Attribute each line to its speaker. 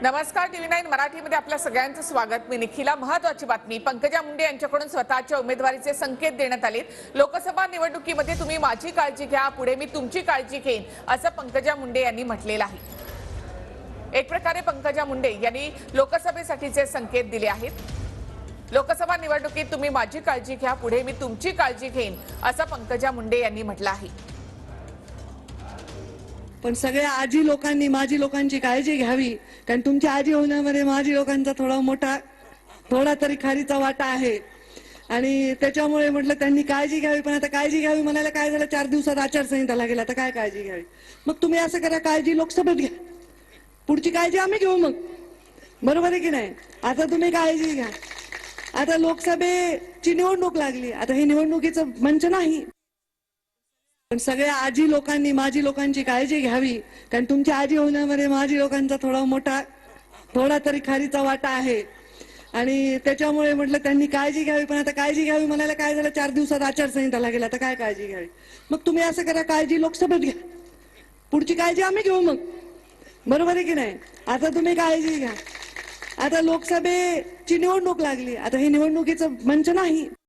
Speaker 1: नमस्कार, TV9 मराठीमध्ये आपल्या सगळ्यांचं स्वागत। मी निखिला। महत्त्वाची बातमी, पंकजा मुंडे यांच्याकडून स्वतःच्या उमेदवारीचे संकेत देण्यात आले। लोकसभा निवडणुकीमध्ये तुम्ही माझी काळजी घ्या, पुढे मी तुमची काळजी घेईन, असं पंकजा मुंडे यांनी म्हटलेलं आहे। एक प्रकारे पंकजा मुंडे यांनी लोकसभेसाठीचे संकेत दिले आहेत। लोकसभा निवडणुकीत तुम्ही माझी काळजी घ्या, पुढे मी तुमची काळजी घेईन, असं पंकजा मुंडे यांनी म्हटलं आहे।
Speaker 2: पण सगळ्या आजी लोकांनी माझी लोकांची काळजी घ्यावी, कारण तुमच्या आजी होण्यामध्ये माझी लोकांचा थोडा तरी खारीचा वाटा आहे आणि त्याच्यामुळे म्हटलं त्यांनी काळजी घ्यावी। पण आता काळजी घ्यावी म्हणायला काय झालं, 4 दिवसात आचारसंहिता लागेल, आता काय काळजी घ्यावी? मग तुम्ही असं करा, काळजी लोकसभेत घ्या, पुढची काळजी आम्ही घेऊ मग, बरोबर आहे की नाही? आता तुम्ही काळजी घ्या। आता लोकसभेची निवडणूक लागली, आता ही निवडणुकीचं मंच नाही, पण सगळ्या आजी लोकांनी माझी लोकांची काळजी घ्यावी, कारण तुमच्या आजी होण्यामध्ये माझी लोकांचा थोडा तरी खारीचा वाटा आहे आणि त्याच्यामुळे म्हटलं त्यांनी काळजी घ्यावी। पण आता काळजी घ्यावी म्हणायला काय झालं, 4 दिवसात आचारसंहिता लागेल, आता काय काळजी घ्यावी? मग तुम्ही असं करा, काळजी लोकसभेत घ्या, पुढची काळजी आम्ही घेऊ मग, बरोबर आहे की नाही? आता तुम्ही काळजी घ्या। आता लोकसभेची निवडणूक लागली, आता ही निवडणुकीचं मंच नाही,